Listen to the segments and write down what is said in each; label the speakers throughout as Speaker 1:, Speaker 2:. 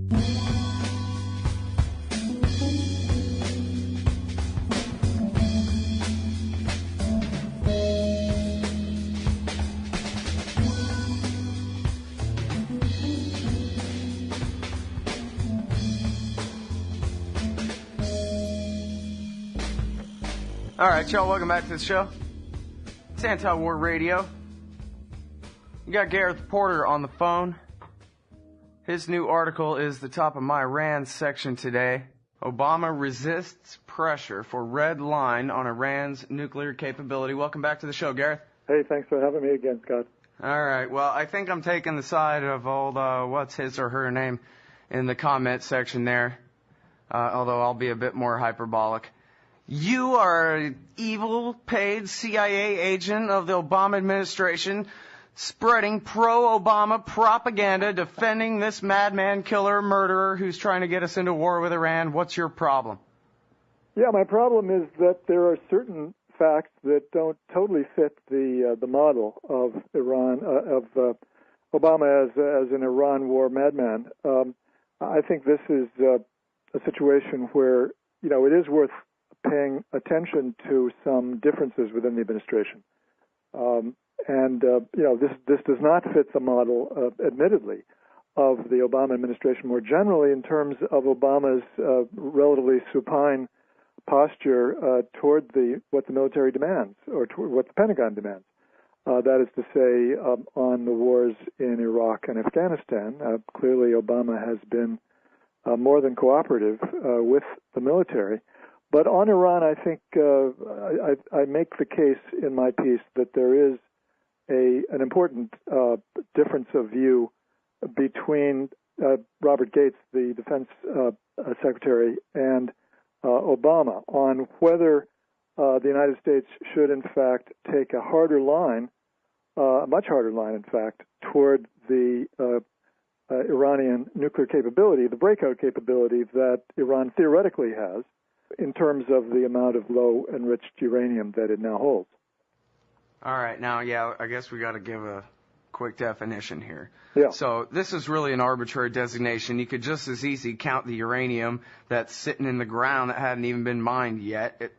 Speaker 1: All right, y'all, welcome back to the show. It's Anti-War Radio. You got Gareth Porter on the phone. His new article is the top of my Iran section today. Obama resists pressure for red line on Iran's nuclear capability. Welcome back to the show, Gareth.
Speaker 2: Hey, thanks for having me again, Scott.
Speaker 1: All right, well, I think I'm taking the side of old, what's his or her name in the comment section there, although I'll be a bit more hyperbolic. You are an evil, paid CIA agent of the Obama administration, spreading pro-Obama propaganda, defending this madman, killer, murderer who's trying to get us into war with Iran. What's your problem?
Speaker 2: Yeah, my problem is that there are certain facts that don't totally fit the model of Iran, of Obama as an Iran war madman. I think this is a situation where, you know, it is worth paying attention to some differences within the administration. You know, this does not fit the model, admittedly, of the Obama administration more generally in terms of Obama's relatively supine posture toward what the military demands, or toward what the Pentagon demands. That is to say, on the wars in Iraq and Afghanistan. Clearly, Obama has been more than cooperative with the military. But on Iran, I think I make the case in my piece that there is an important difference of view between Robert Gates, the defense secretary, and Obama on whether the United States should, in fact, take a harder line, a much harder line, in fact, toward the Iranian nuclear capability, the breakout capability that Iran theoretically has, in terms of the amount of low enriched uranium that it now holds.
Speaker 1: All right. Now, yeah, I guess we got to give a quick definition here.
Speaker 2: Yeah.
Speaker 1: So this is really an arbitrary designation. You could just as easy count the uranium that's sitting in the ground that hadn't even been mined yet.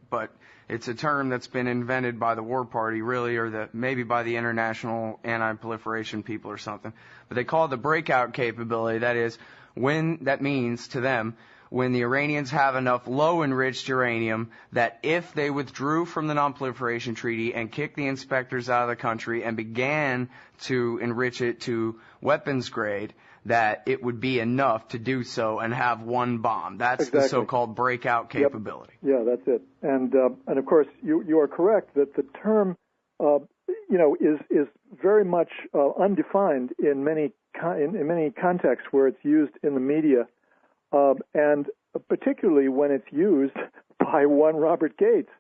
Speaker 1: But it's a term that's been invented by the War Party, really, or maybe by the International Anti-Proliferation people or something. But they call it the breakout capability. That means to them, when the Iranians have enough low-enriched uranium that if they withdrew from the Non-Proliferation Treaty and kicked the inspectors out of the country and began to enrich it to weapons grade, that it would be enough to do so and have one bomb. That's exactly the so-called breakout capability.
Speaker 2: Yep. Yeah, that's it. And of course, you are correct that the term, is very much undefined in many contexts where it's used in the media. And particularly when it's used by one Robert Gates.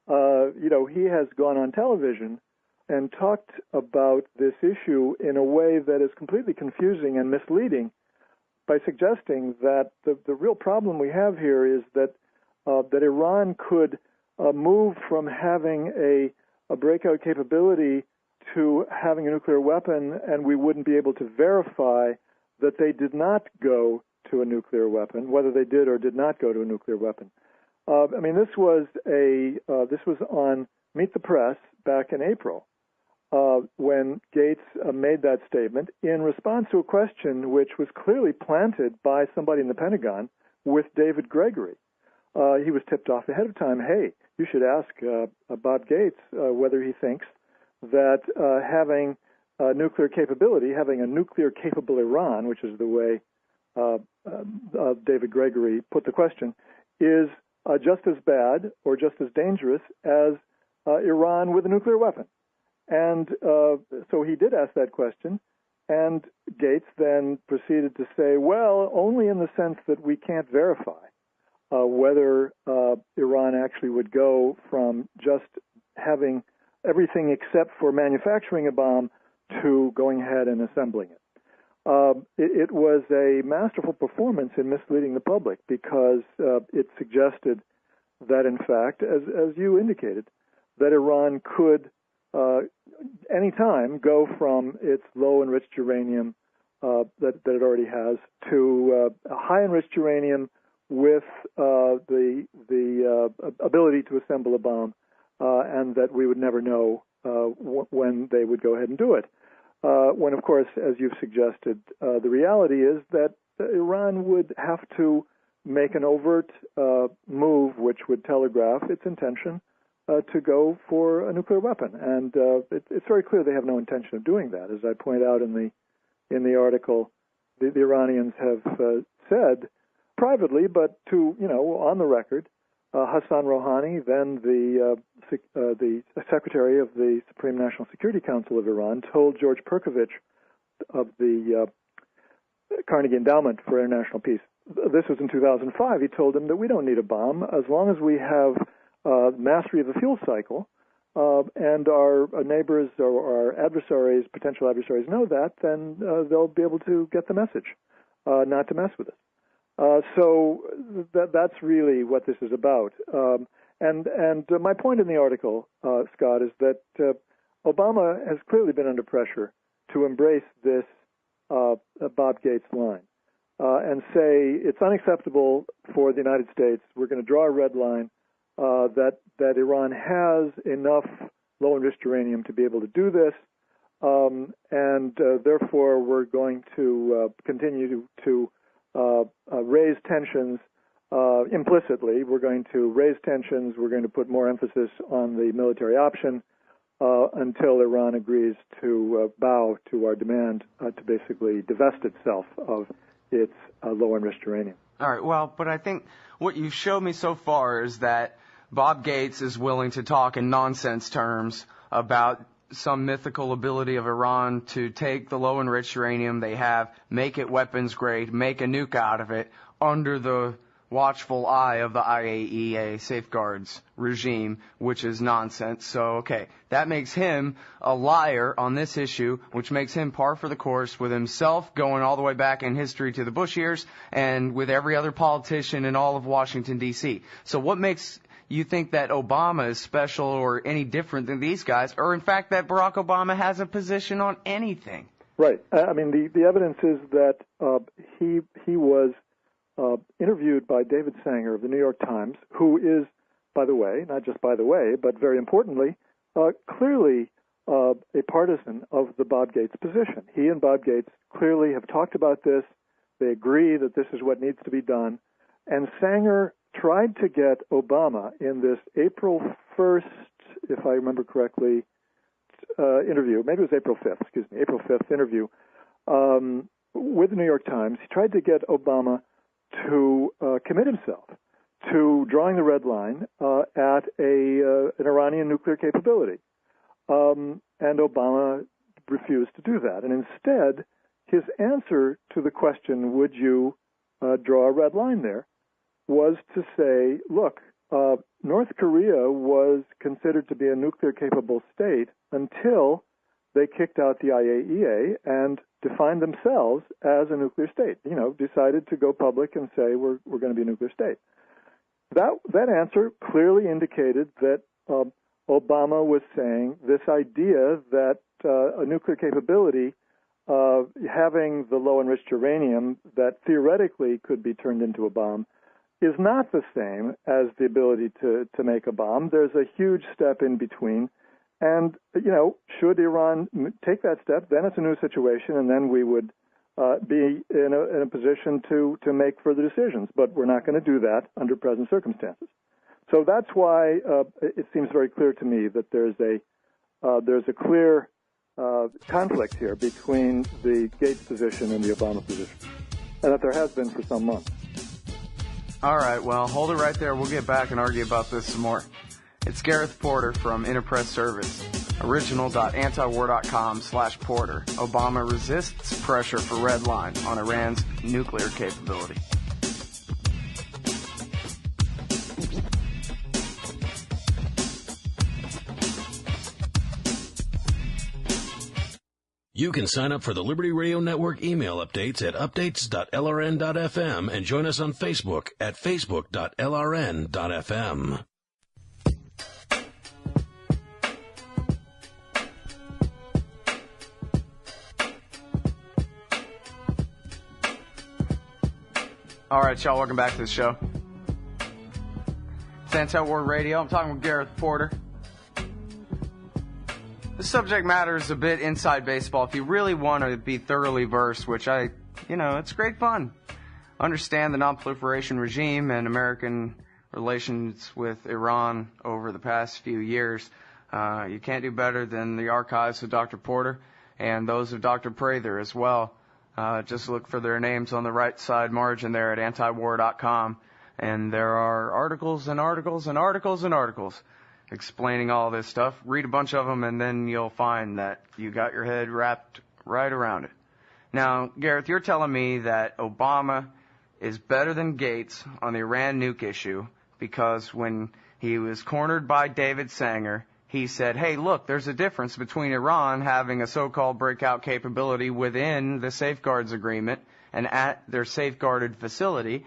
Speaker 2: He has gone on television and talked about this issue in a way that is completely confusing and misleading by suggesting that the real problem we have here is that Iran could move from having a breakout capability to having a nuclear weapon, and we wouldn't be able to verify that they did not go to a nuclear weapon, whether they did or did not go to a nuclear weapon. This was on Meet the Press back in April when Gates made that statement in response to a question which was clearly planted by somebody in the Pentagon with David Gregory. He was tipped off ahead of time, hey, you should ask Bob Gates whether he thinks that having a nuclear capability, having a nuclear-capable Iran, which is the way David Gregory put the question, is just as bad or just as dangerous as Iran with a nuclear weapon. And so he did ask that question, and Gates then proceeded to say, well, only in the sense that we can't verify whether Iran actually would go from just having everything except for manufacturing a bomb to going ahead and assembling it. It was a masterful performance in misleading the public because it suggested that, in fact, as you indicated, that Iran could any time go from its low-enriched uranium that it already has to high enriched uranium with the ability to assemble a bomb, and that we would never know when they would go ahead and do it. When, of course, as you've suggested, the reality is that Iran would have to make an overt move which would telegraph its intention to go for a nuclear weapon, and it's very clear they have no intention of doing that. As I point out in the article, the Iranians have said privately, but on the record, Hassan Rouhani, then the Secretary of the Supreme National Security Council of Iran, told George Perkovich of the Carnegie Endowment for International Peace, this was in 2005, he told him that we don't need a bomb as long as we have mastery of the fuel cycle, and our neighbors or our adversaries, potential adversaries, know that, then they'll be able to get the message, not to mess with us. So that's really what this is about. And my point in the article, Scott, is that Obama has clearly been under pressure to embrace this Bob Gates line and say it's unacceptable for the United States. We're going to draw a red line that Iran has enough low-enriched uranium to be able to do this, and therefore we're going to continue to raise tensions implicitly. We're going to raise tensions. We're going to put more emphasis on the military option until Iran agrees to bow to our demand to basically divest itself of its low-enriched uranium.
Speaker 1: All right, well, but I think what you've showed me so far is that Bob Gates is willing to talk in nonsense terms about some mythical ability of Iran to take the low-enriched uranium they have, make it weapons-grade, make a nuke out of it under the watchful eye of the IAEA safeguards regime, which is nonsense. So, okay, that makes him a liar on this issue, which makes him par for the course with himself going all the way back in history to the Bush years and with every other politician in all of Washington, D.C. So what makes you think that Obama is special or any different than these guys, or in fact that Barack Obama has a position on anything?
Speaker 2: Right. I mean, the evidence is that he was interviewed by David Sanger of the New York Times, who is, by the way, not just by the way, but very importantly, clearly a partisan of the Bob Gates position. He and Bob Gates clearly have talked about this. They agree that this is what needs to be done. And Sanger tried to get Obama in this April 1st, if I remember correctly, interview, maybe it was April 5th interview with the New York Times. He tried to get Obama to commit himself to drawing the red line at an Iranian nuclear capability. And Obama refused to do that. And instead, his answer to the question, would you draw a red line there, was to say, look, North Korea was considered to be a nuclear-capable state until they kicked out the IAEA and defined themselves as a nuclear state, decided to go public and say we're going to be a nuclear state. That answer clearly indicated that Obama was saying this idea that a nuclear capability, having the low-enriched uranium that theoretically could be turned into a bomb, is not the same as the ability to make a bomb. There's a huge step in between. And, should Iran take that step, then it's a new situation, and then we would be in a position to make further decisions. But we're not going to do that under present circumstances. So that's why it seems very clear to me that there's a clear conflict here between the Gates position and the Obama position, and that there has been for some months.
Speaker 1: All right, well, hold it right there. We'll get back and argue about this some more. It's Gareth Porter from Interpress Service. Original.antiwar.com/Porter. Obama resists pressure for red line on Iran's nuclear capability.
Speaker 3: You can sign up for the Liberty Radio Network email updates at updates.lrn.fm and join us on Facebook at facebook.lrn.fm.
Speaker 1: All right, y'all, welcome back to the show. It's Anti-War Radio. I'm talking with Gareth Porter. The subject matter is a bit inside baseball. If you really want to be thoroughly versed, which it's great fun. Understand the non-proliferation regime and American relations with Iran over the past few years. You can't do better than the archives of Dr. Porter and those of Dr. Prather as well. Just look for their names on the right side margin there at antiwar.com. And there are articles and articles and articles and articles explaining all this stuff. Read a bunch of them, and then you'll find that you got your head wrapped right around it. Now, Gareth, you're telling me that Obama is better than Gates on the Iran nuke issue because when he was cornered by David Sanger, he said, hey, look, there's a difference between Iran having a so-called breakout capability within the safeguards agreement and at their safeguarded facility,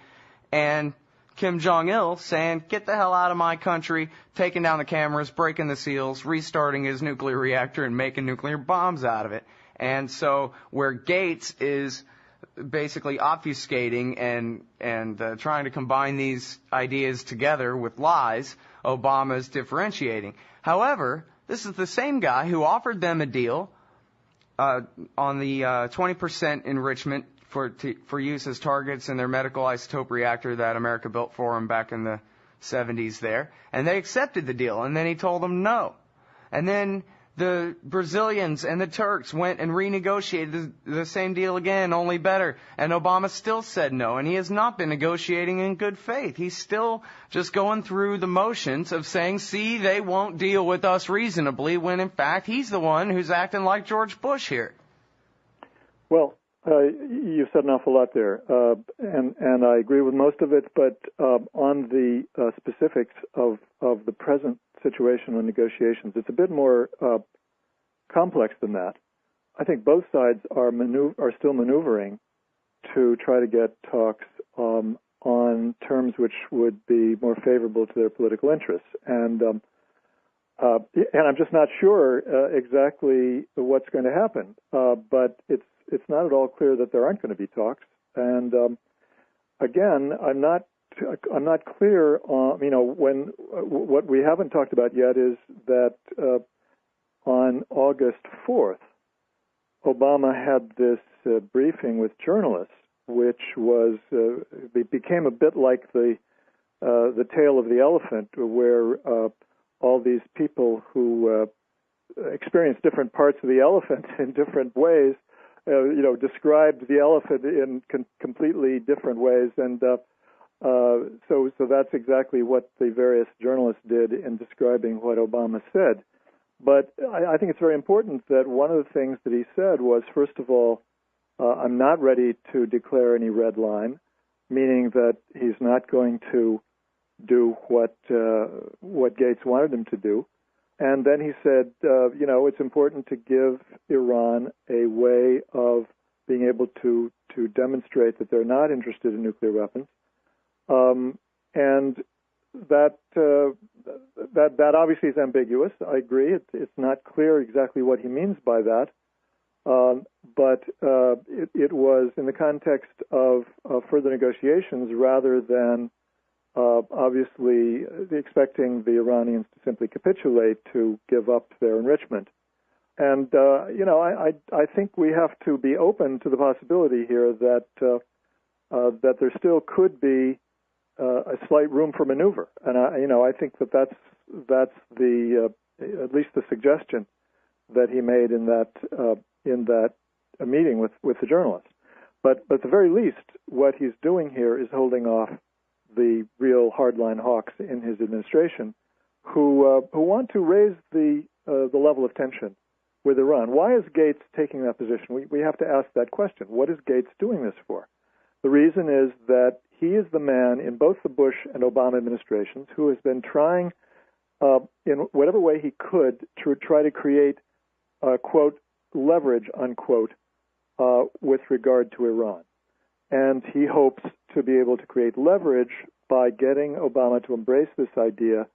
Speaker 1: and Kim Jong-il saying, get the hell out of my country, taking down the cameras, breaking the seals, restarting his nuclear reactor and making nuclear bombs out of it. And so where Gates is basically obfuscating and trying to combine these ideas together with lies, Obama is differentiating. However, this is the same guy who offered them a deal on the 20% enrichment for use as targets in their medical isotope reactor that America built for them back in the 70s there. And they accepted the deal, and then he told them no. And then the Brazilians and the Turks went and renegotiated the same deal again, only better. And Obama still said no, and he has not been negotiating in good faith. He's still just going through the motions of saying, see, they won't deal with us reasonably, when in fact he's the one who's acting like George Bush here.
Speaker 2: Well, you've said an awful lot there, and I agree with most of it, but on the specifics of the present situation on negotiations, it's a bit more complex than that. I think both sides are still maneuvering to try to get talks on terms which would be more favorable to their political interests, and I'm just not sure exactly what's going to happen, but it's not at all clear that there aren't going to be talks. And again, I'm not clear on, when what we haven't talked about yet is that on August 4th, Obama had this briefing with journalists, which was became a bit like the tale of the elephant, where all these people who experienced different parts of the elephant in different ways described the elephant in completely different ways, and so that's exactly what the various journalists did in describing what Obama said. But I think it's very important that one of the things that he said was, first of all, I'm not ready to declare any red line, meaning that he's not going to do what Gates wanted him to do. And then he said, it's important to give Iran a way of being able to demonstrate that they're not interested in nuclear weapons, and that obviously is ambiguous. I agree; it's not clear exactly what he means by that, but it was in the context of further negotiations rather than obviously expecting the Iranians to simply capitulate to give up their enrichment. And, I think we have to be open to the possibility here that there still could be a slight room for maneuver. And, I think that's the at least the suggestion that he made in that meeting with the journalists. But at the very least, what he's doing here is holding off the real hardline hawks in his administration, who want to raise the level of tension with Iran. Why is Gates taking that position? We have to ask that question. What is Gates doing this for? The reason is that he is the man in both the Bush and Obama administrations who has been trying, in whatever way he could, to try to create, quote, leverage, unquote, with regard to Iran. And he hopes to be able to create leverage by getting Obama to embrace this idea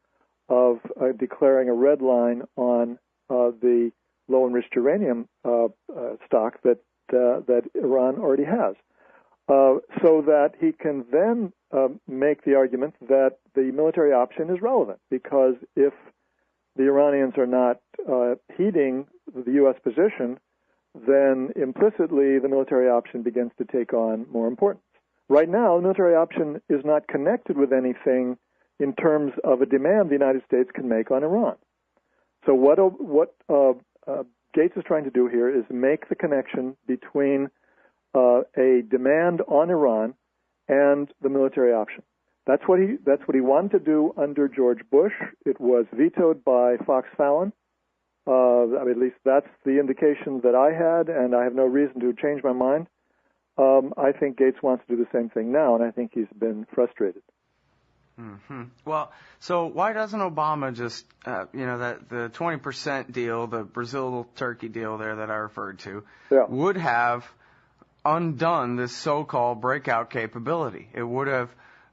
Speaker 2: of declaring a red line on the low-enriched uranium stock that Iran already has. so that he can then make the argument that the military option is relevant, because if the Iranians are not heeding the U.S. position, then implicitly the military option begins to take on more importance. Right now, the military option is not connected with anything in terms of a demand the United States can make on Iran. So what Gates is trying to do here is make the connection between a demand on Iran and the military option. That's what he wanted to do under George Bush. It was vetoed by Fox Fallon. At least that's the indication that I had, and I have no reason to change my mind. I think Gates wants to do the same thing now, and I think he's been frustrated.
Speaker 1: Mm-hmm. Well, so why doesn't Obama just, that the 20% deal, the Brazil-Turkey deal there that I referred to, would have undone this so-called breakout capability? It would have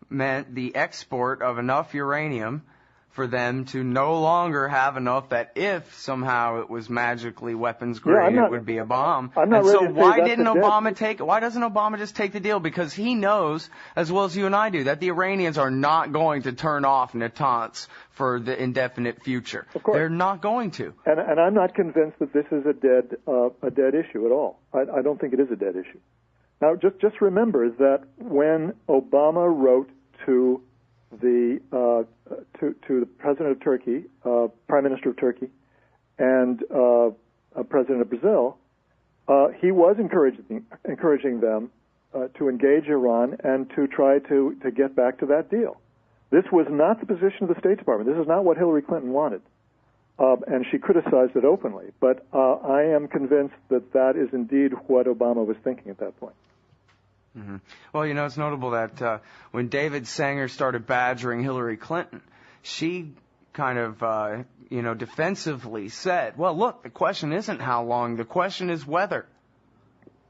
Speaker 1: meant the export of enough uranium for them to no longer have enough that if somehow it was magically weapons grade, it would be a bomb. And so why doesn't Obama just take the deal? Because he knows, as well as you and I do, that the Iranians are not going to turn off Natanz for the indefinite future.
Speaker 2: Of course.
Speaker 1: They're not going to.
Speaker 2: And I'm not convinced that this is a dead issue at all. I don't think it is a dead issue. Now, just remember that when Obama wrote to the President of Turkey, Prime Minister of Turkey, and President of Brazil, he was encouraging them to engage Iran and to try to get back to that deal. This was not the position of the State Department. This is not what Hillary Clinton wanted, and she criticized it openly. But I am convinced that is indeed what Obama was thinking at that point.
Speaker 1: Mm-hmm. Well, it's notable that when David Sanger started badgering Hillary Clinton, she kind of, defensively said, well, look, the question isn't how long, the question is whether.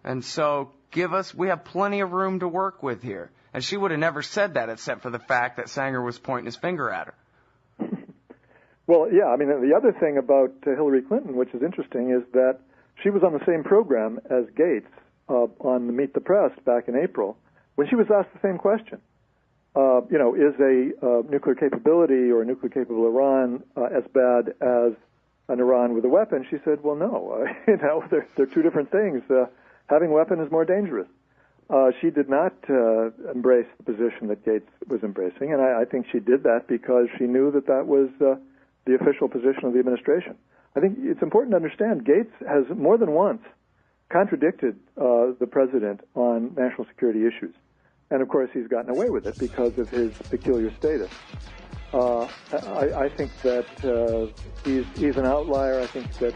Speaker 1: And so we have plenty of room to work with here. And she would have never said that except for the fact that Sanger was pointing his finger at her.
Speaker 2: Well, yeah, the other thing about Hillary Clinton, which is interesting, is that she was on the same program as Gates on the Meet the Press back in April, when she was asked the same question. Is a nuclear capability or a nuclear-capable Iran as bad as an Iran with a weapon? She said, well, no. They're two different things. Having a weapon is more dangerous. She did not embrace the position that Gates was embracing, and I think she did that because she knew that was the official position of the administration. I think it's important to understand Gates has more than once contradicted the president on national security issues. And, of course, he's gotten away with it because of his peculiar status. I think that he's an outlier. I think that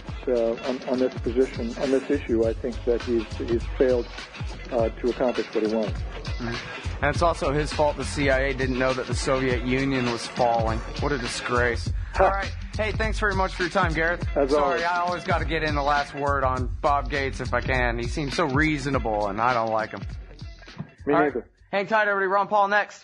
Speaker 2: on this issue, I think that he's failed to accomplish what he wanted.
Speaker 1: Mm-hmm. And it's also his fault the CIA didn't know that the Soviet Union was falling. What a disgrace. All right. Hey, thanks very much for your time, Gareth. Sorry, I always got to get in the last word on Bob Gates if I can. He seems so reasonable, and I don't like him.
Speaker 2: Me neither.
Speaker 1: Hang tight, everybody. Ron Paul next.